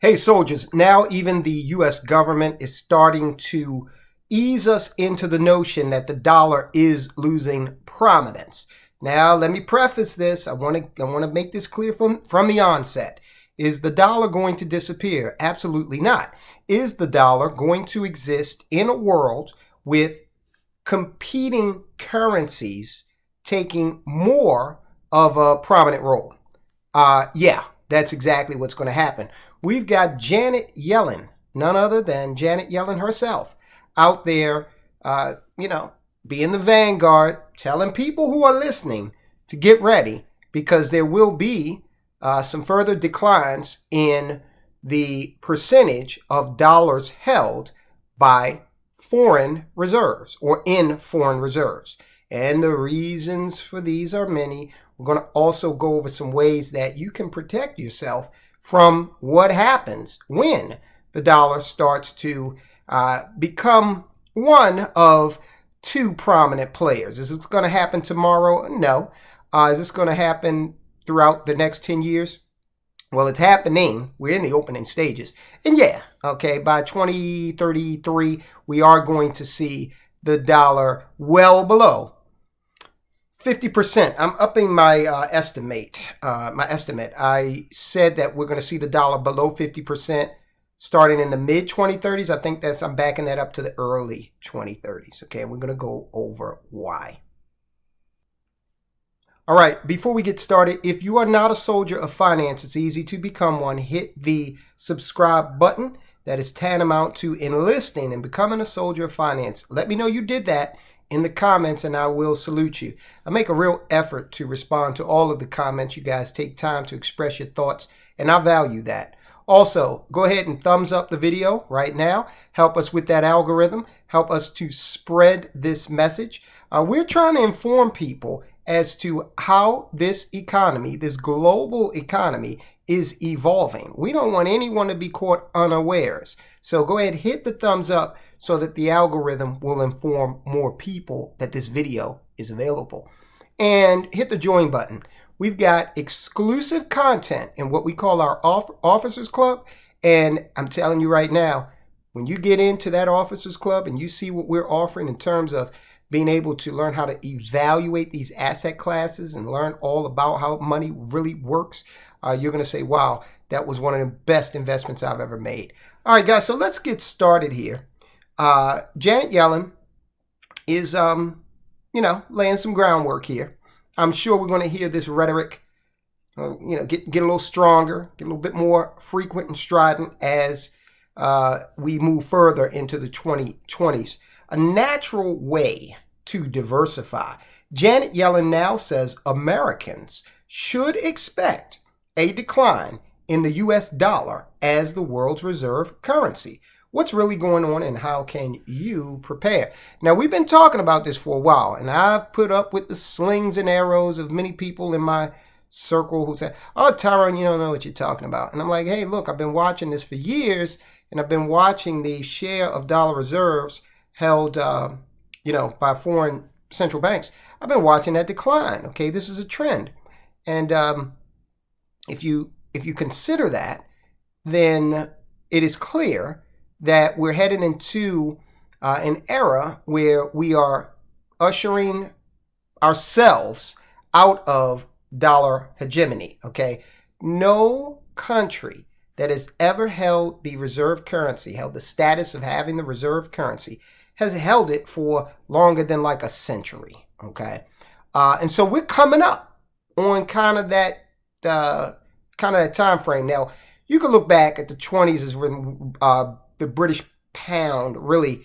Hey soldiers, now even the US government is starting to ease us into the notion that the dollar is losing prominence. Now, let me preface this. I want to make this clear from the onset. Is the dollar going to disappear? Absolutely not. Is the dollar going to exist in a world with competing currencies taking more of a prominent role? Yeah, that's exactly what's going to happen. We've got Janet Yellen, none other than Janet Yellen herself, out there, being the vanguard, telling people who are listening to get ready because there will be some further declines in the percentage of dollars held by foreign reserves or in foreign reserves. And the reasons for these are many. We're going to also go over some ways that you can protect yourself from what happens when the dollar starts to become one of two prominent players. Is this going to happen tomorrow? No. Is this going to happen throughout the next 10 years? Well, it's happening. We're in the opening stages. And yeah, okay, by 2033, we are going to see the dollar well below 50%. I'm upping my estimate. I said that we're going to see the dollar below 50% starting in the mid 2030s. I think I'm backing that up to the early 2030s. Okay, and we're going to go over why. All right, before we get started, if you are not a soldier of finance, it's easy to become one. Hit the subscribe button. That is tantamount to enlisting and becoming a soldier of finance. Let me know you did that in the comments and I will salute you. I make a real effort to respond to all of the comments. You guys take time to express your thoughts and I value that. Also, go ahead and thumbs up the video right now. Help us with that algorithm. Help us to spread this message. We're trying to inform people as to how this economy, this global economy, is evolving. We don't want anyone to be caught unawares. So go ahead, hit the thumbs up so that the algorithm will inform more people that this video is available. And hit the join button. We've got exclusive content in what we call our Officers Club. And I'm telling you right now, when you get into that Officers Club and you see what we're offering in terms of being able to learn how to evaluate these asset classes and learn all about how money really works, you're going to say, wow, that was one of the best investments I've ever made. All right, guys, so let's get started here. Janet Yellen is, laying some groundwork here. I'm sure we're going to hear this rhetoric, get a little stronger, get a little bit more frequent and strident as we move further into the 2020s. A natural way to diversify. Janet Yellen now says Americans should expect a decline in the US dollar as the world's reserve currency. What's really going on and how can you prepare? Now, we've been talking about this for a while, and I've put up with the slings and arrows of many people in my circle who say, oh, Tyrone, you don't know what you're talking about. And I'm like, hey, look, I've been watching this for years, and I've been watching the share of dollar reserves held, by foreign central banks. I've been watching that decline. Okay, this is a trend. And if you consider that, then it is clear that we're headed into an era where we are ushering ourselves out of dollar hegemony, okay? No country that has ever held the reserve currency, held the status of having the reserve currency, has held it for longer than like a century, okay? And so we're coming up on kind of that time frame. Now, you can look back at the 20s as when the British pound really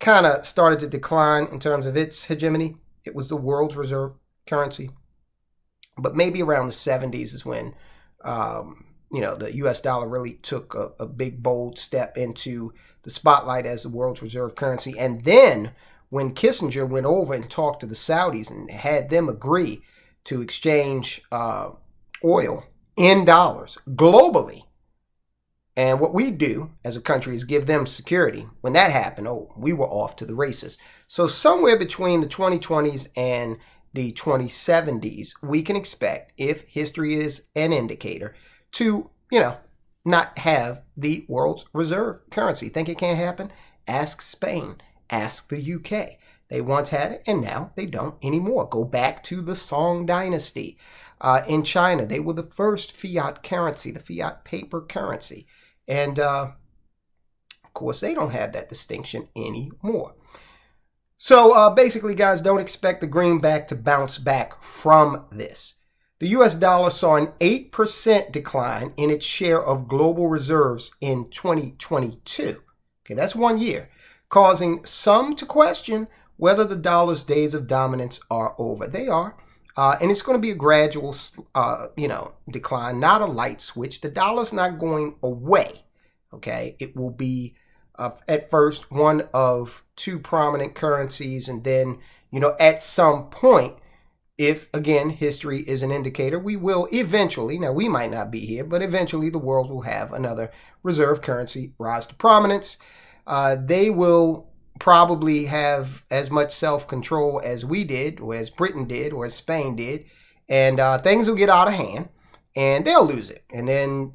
kind of started to decline in terms of its hegemony. It was the world's reserve currency. But maybe around the 70s is when, the US dollar really took a big, bold step into the spotlight as the world's reserve currency. And then when Kissinger went over and talked to the Saudis and had them agree to exchange oil in dollars globally, and what we do as a country is give them security. When that happened, we were off to the races. So somewhere between the 2020s and the 2070s, we can expect, if history is an indicator, to, not have the world's reserve currency. Think it can't happen? Ask Spain. Ask the UK. They once had it, and now they don't anymore. Go back to the Song Dynasty. In China, they were the first fiat currency, the fiat paper currency. And, of course, they don't have that distinction anymore. So, basically, guys, don't expect the greenback to bounce back from this. The U.S. dollar saw an 8% decline in its share of global reserves in 2022. Okay, that's 1 year, causing some to question whether the dollar's days of dominance are over. They are. And it's going to be a gradual, decline, not a light switch. The dollar's not going away. Okay, it will be at first one of two prominent currencies, and then, at some point, if, again, history is an indicator, we will eventually, now we might not be here, but eventually the world will have another reserve currency rise to prominence. They will probably have as much self-control as we did, or as Britain did, or as Spain did, and things will get out of hand, and they'll lose it. And then,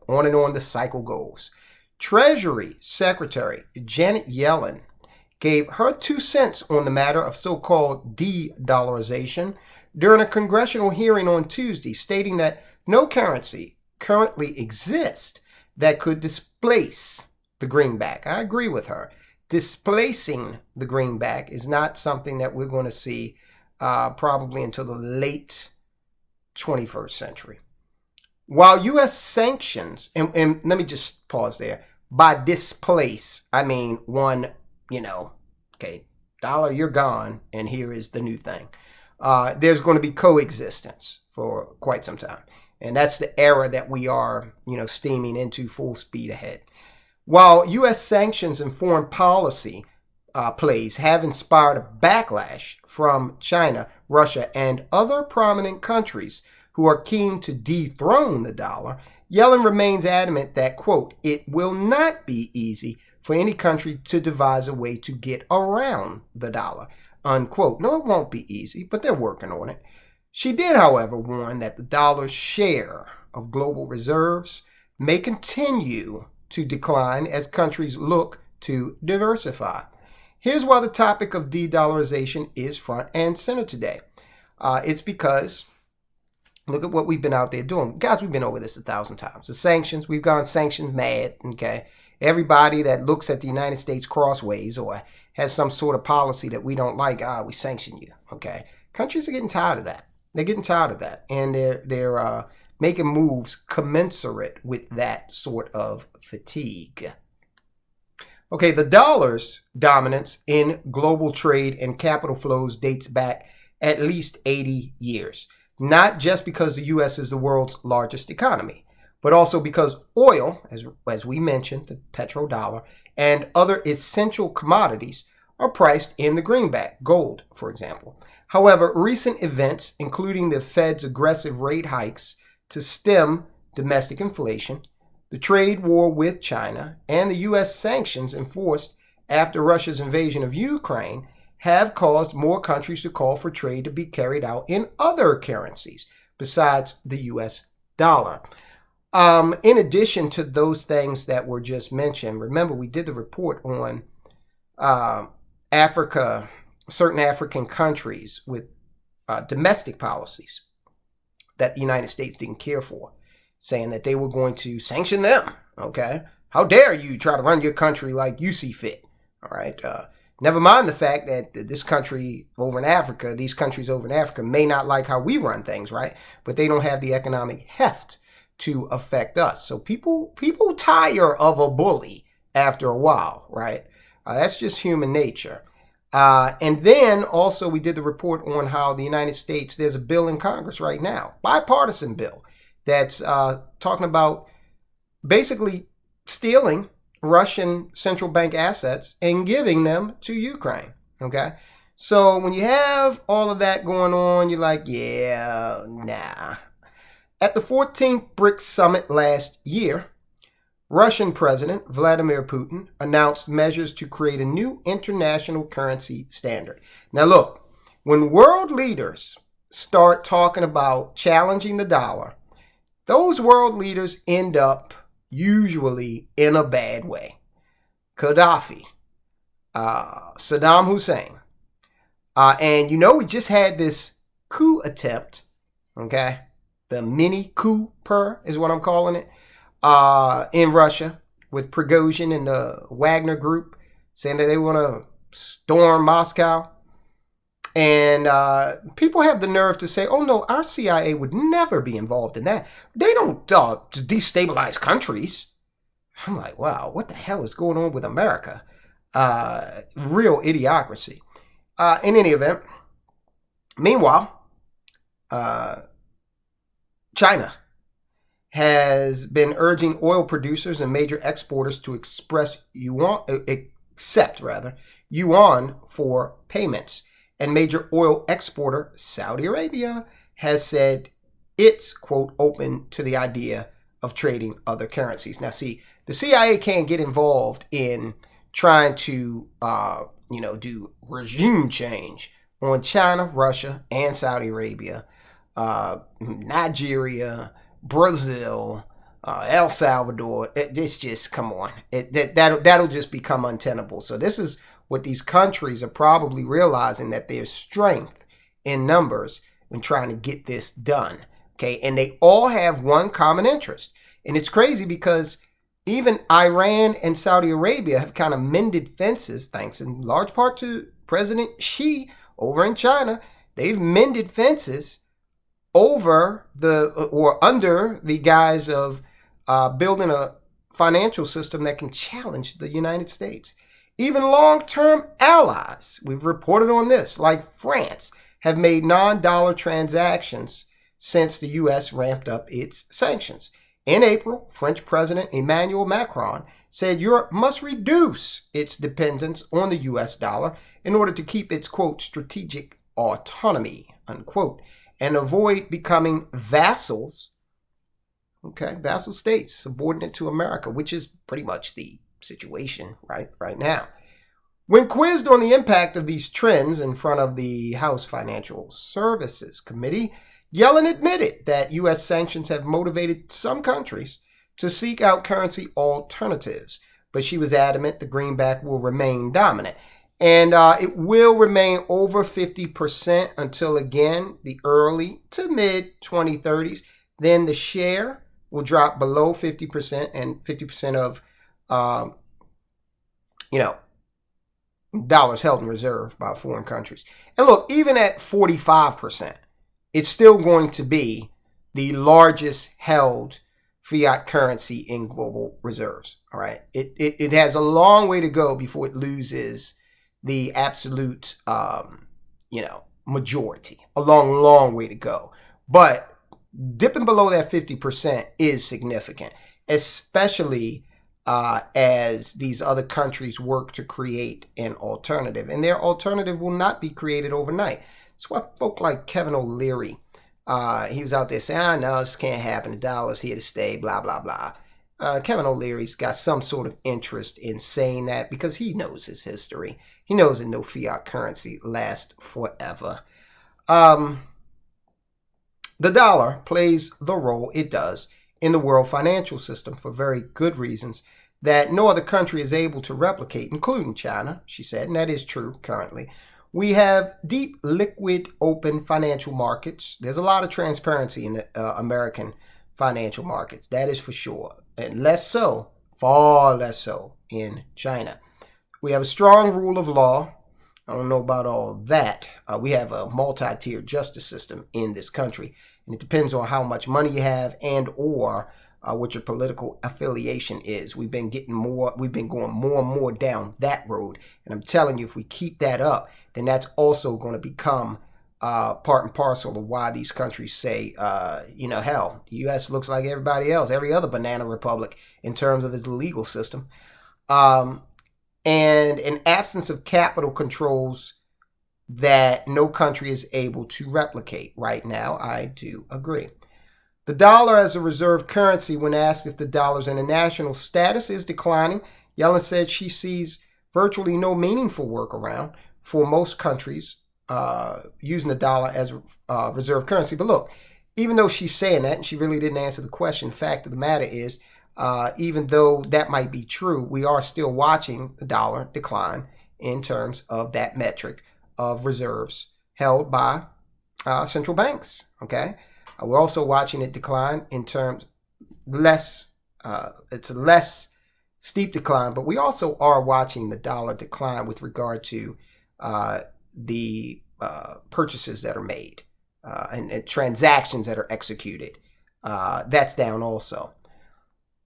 on and on the cycle goes. Treasury Secretary Janet Yellen gave her 2 cents on the matter of so-called de-dollarization during a congressional hearing on Tuesday, stating that no currency currently exists that could displace the greenback. I agree with her. Displacing the greenback is not something that we're going to see probably until the late 21st century. While U.S. sanctions, and let me just pause there. By displace, I mean one, okay, dollar, you're gone, and here is the new thing. There's going to be coexistence for quite some time. And that's the era that we are, steaming into full speed ahead. While U.S. sanctions and foreign policy plays have inspired a backlash from China, Russia, and other prominent countries who are keen to dethrone the dollar, Yellen remains adamant that, quote, it will not be easy for any country to devise a way to get around the dollar, unquote. No, it won't be easy, but they're working on it. She did, however, warn that the dollar's share of global reserves may continue to decline as countries look to diversify. Here's why the topic of de-dollarization is front and center today. It's because look at what we've been out there doing. Guys, we've been over this 1,000 times. The sanctions, we've gone sanctions mad, okay? Everybody that looks at the United States crossways or has some sort of policy that we don't like, we sanction you, okay? Countries are getting tired of that. They're getting tired of that. And they're making moves commensurate with that sort of fatigue. Okay, the dollar's dominance in global trade and capital flows dates back at least 80 years. Not just because the U.S. is the world's largest economy, but also because oil, as we mentioned, the petrodollar, and other essential commodities are priced in the greenback, gold, for example. However, recent events, including the Fed's aggressive rate hikes to stem domestic inflation, the trade war with China, and the U.S. sanctions enforced after Russia's invasion of Ukraine, have caused more countries to call for trade to be carried out in other currencies besides the U.S. dollar. In addition to those things that were just mentioned, remember we did the report on Africa, certain African countries with domestic policies that the United States didn't care for, saying that they were going to sanction them, okay? How dare you try to run your country like you see fit, all right? Never mind the fact that this country over in Africa, these countries over in Africa may not like how we run things, right? But they don't have the economic heft to affect us. So people tire of a bully after a while, right? That's just human nature. And then also we did the report on how the United States, there's a bill in Congress right now, bipartisan bill, that's talking about basically stealing Russian central bank assets and giving them to Ukraine, okay? So when you have all of that going on, you're like, yeah, nah. At the 14th BRICS summit last year, Russian President Vladimir Putin announced measures to create a new international currency standard. Now look, when world leaders start talking about challenging the dollar, those world leaders end up usually in a bad way. Gaddafi, Saddam Hussein. And we just had this coup attempt, okay? The mini coup is what I'm calling it, in Russia with Prigozhin and the Wagner group saying that they want to storm Moscow. And people have the nerve to say, oh no, our CIA would never be involved in that. They don't destabilize countries. I'm like, wow, what the hell is going on with America? Real idiocracy. In any event, meanwhile, China has been urging oil producers and major exporters to accept yuan for payments. And major oil exporter Saudi Arabia has said it's, quote, open to the idea of trading other currencies. Now, see, the CIA can't get involved in trying to, do regime change on China, Russia, and Saudi Arabia, Nigeria, Brazil, El Salvador. It's just, come on. That'll just become untenable. So this is what these countries are probably realizing, that there's strength in numbers when trying to get this done. Okay, and they all have one common interest. And it's crazy because even Iran and Saudi Arabia have kind of mended fences, thanks in large part to President Xi over in China. They've mended fences over under the guise of building a financial system that can challenge the United States. Even long-term allies, we've reported on this, like France, have made non-dollar transactions since the U.S. ramped up its sanctions. In April, French President Emmanuel Macron said Europe must reduce its dependence on the U.S. dollar in order to keep its, quote, strategic autonomy, unquote, and avoid becoming vassals, vassal states subordinate to America, which is pretty much the situation right now. When quizzed on the impact of these trends in front of the House Financial Services Committee, Yellen admitted that U.S. sanctions have motivated some countries to seek out currency alternatives, but she was adamant the greenback will remain dominant. And it will remain over 50% until, again, the early to mid-2030s. Then the share will drop below 50%, and 50% of dollars held in reserve by foreign countries. And look, even at 45%, it's still going to be the largest held fiat currency in global reserves. All right. It has a long way to go before it loses the absolute, majority. A long way to go. But dipping below that 50% is significant, especially as these other countries work to create an alternative. And their alternative will not be created overnight. That's why folk like Kevin O'Leary, he was out there saying, no, this can't happen. The dollar's here to stay, blah, blah, blah. Kevin O'Leary's got some sort of interest in saying that because he knows his history. He knows that no fiat currency lasts forever. The dollar plays the role it does in the world financial system for very good reasons that no other country is able to replicate, including China, she said, and that is true currently. We have deep, liquid, open financial markets. There's a lot of transparency in the American financial markets, that is for sure, and less so, far less so, in China. We have a strong rule of law. I don't know about all that. We have a multi-tiered justice system in this country, and it depends on how much money you have and or what your political affiliation is. We've been going more and more down that road, and I'm telling you, if we keep that up, then that's also going to become part and parcel of why these countries say, hell, the U.S. looks like everybody else, every other banana republic in terms of its legal system. And an absence of capital controls that no country is able to replicate right now. I do agree. The dollar as a reserve currency, when asked if the dollar's international status is declining, Yellen said she sees virtually no meaningful workaround for most countries using the dollar as reserve currency. But look, even though she's saying that, and she really didn't answer the question, fact of the matter is Even though that might be true, we are still watching the dollar decline in terms of that metric of reserves held by central banks. Okay, we're also watching it decline in terms it's a less steep decline, but we also are watching the dollar decline with regard to the purchases that are made and transactions that are executed. That's down also.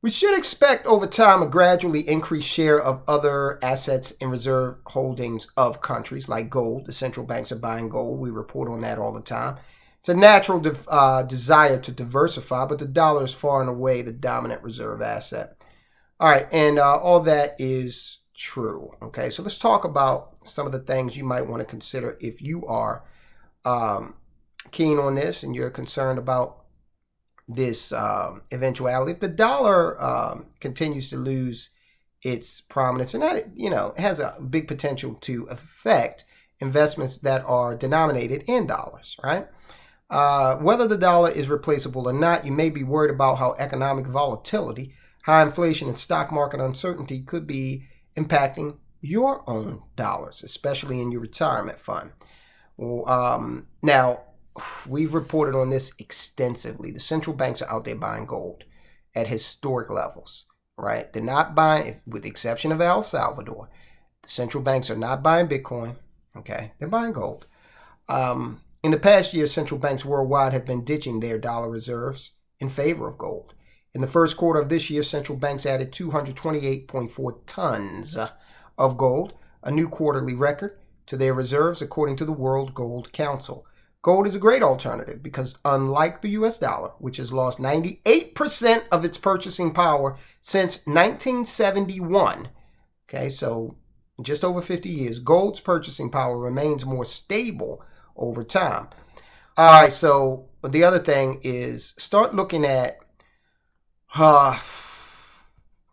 We should expect over time a gradually increased share of other assets in reserve holdings of countries like gold. The central banks are buying gold. We report on that all the time. It's a natural desire to diversify, but the dollar is far and away the dominant reserve asset. All right, and all that is true. Okay, so let's talk about some of the things you might want to consider if you are keen on this and you're concerned about this eventuality. If the dollar continues to lose its prominence, and that, it has a big potential to affect investments that are denominated in dollars, right? Whether the dollar is replaceable or not, you may be worried about how economic volatility, high inflation, and stock market uncertainty could be impacting your own dollars, especially in your retirement fund. Now, we've reported on this extensively. The central banks are out there buying gold at historic levels, right? They're not buying, with the exception of El Salvador, the central banks are not buying Bitcoin, okay? They're buying gold. In the past year, central banks worldwide have been ditching their dollar reserves in favor of gold. In the first quarter of this year, central banks added 228.4 tons of gold, a new quarterly record, to their reserves, according to the World Gold Council. Gold is a great alternative because unlike the US dollar, which has lost 98% of its purchasing power since 1971, okay, so just over 50 years, gold's purchasing power remains more stable over time. All right, so the other thing is start looking at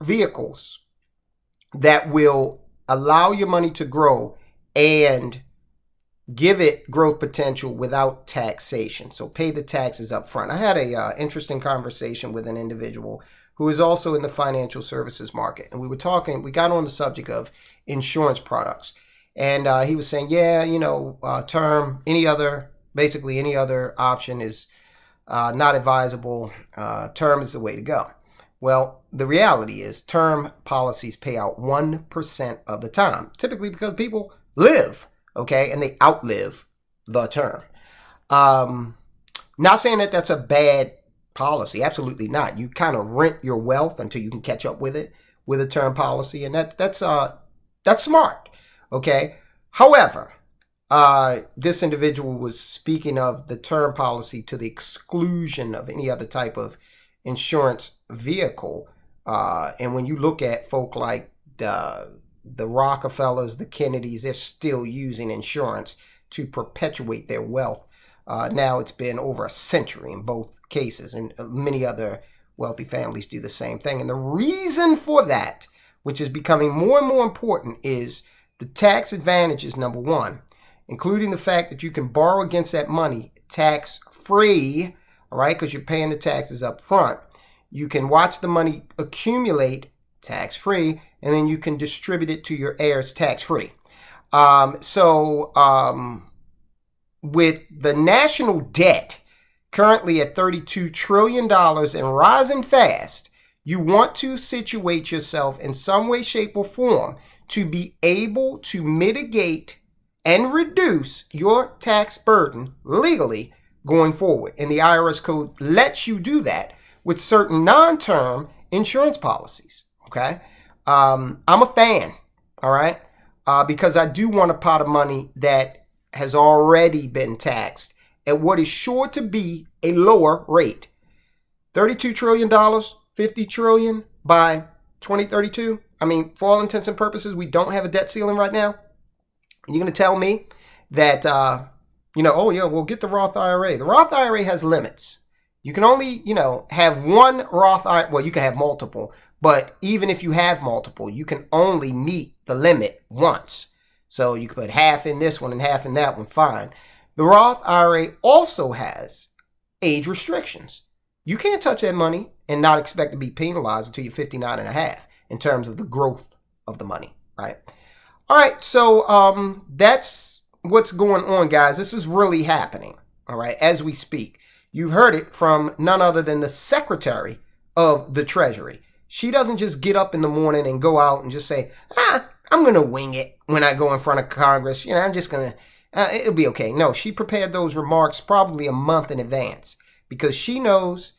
vehicles that will allow your money to grow and give it growth potential without taxation. So pay the taxes up front. I had a interesting conversation with an individual who is also in the financial services market. And we got on the subject of insurance products. And he was saying, term, basically any other option is not advisable. Term is the way to go. Well, the reality is term policies pay out 1% of the time, typically because people live, okay, and they outlive the term. Not saying that that's a bad policy, absolutely not. You kind of rent your wealth until you can catch up with it with a term policy, and that's smart, okay. However, this individual was speaking of the term policy to the exclusion of any other type of insurance vehicle, and when you look at folk like the Rockefellers, the Kennedys, they're still using insurance to perpetuate their wealth. Now it's been over a century in both cases, and many other wealthy families do the same thing. And the reason for that, which is becoming more and more important, is the tax advantages, number one, including the fact that you can borrow against that money tax-free, all right, because you're paying the taxes up front. You can watch the money accumulate tax-free, and then you can distribute it to your heirs tax-free. With the national debt currently at $32 trillion and rising fast, you want to situate yourself in some way, shape, or form to be able to mitigate and reduce your tax burden legally going forward. And the IRS code lets you do that with certain non-term insurance policies, okay? I'm a fan, all right? Because I do want a pot of money that has already been taxed at what is sure to be a lower rate. $32 trillion, $50 trillion by 2032. I mean, for all intents and purposes, we don't have a debt ceiling right now. And you're going to tell me that, we'll get the Roth IRA. The Roth IRA has limits. You can only, have one Roth IRA. Well, you can have multiple. But even if you have multiple, you can only meet the limit once. So you can put half in this one and half in that one, fine. The Roth IRA also has age restrictions. You can't touch that money and not expect to be penalized until you're 59 and a half in terms of the growth of the money, right? All right, so that's what's going on, guys. This is really happening, all right, as we speak. You've heard it from none other than the Secretary of the Treasury. She doesn't just get up in the morning and go out and just say, I'm going to wing it when I go in front of Congress. You know, I'm just going to, it'll be okay. No, she prepared those remarks probably a month in advance because she knows,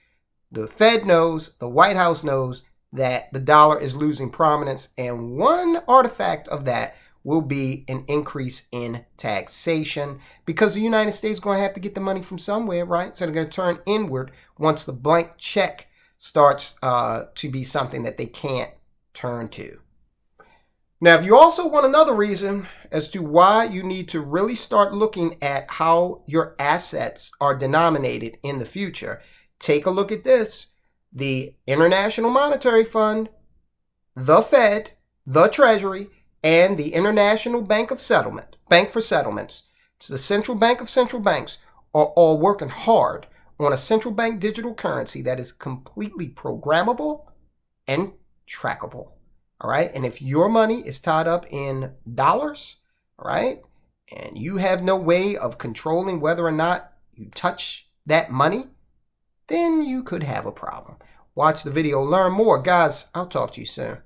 the Fed knows, the White House knows that the dollar is losing prominence. And one artifact of that will be an increase in taxation because the United States is going to have to get the money from somewhere, right? So they're going to turn inward once the blank check starts to be something that they can't turn to. Now, if you also want another reason as to why you need to really start looking at how your assets are denominated in the future, take a look at this. The International Monetary Fund, the Fed, the Treasury, and the International Bank for Settlements, it's the central bank of central banks, are all working hard on a central bank digital currency that is completely programmable and trackable. All right. And if your money is tied up in dollars, all right, and you have no way of controlling whether or not you touch that money, then you could have a problem. Watch the video, learn more. Guys, I'll talk to you soon.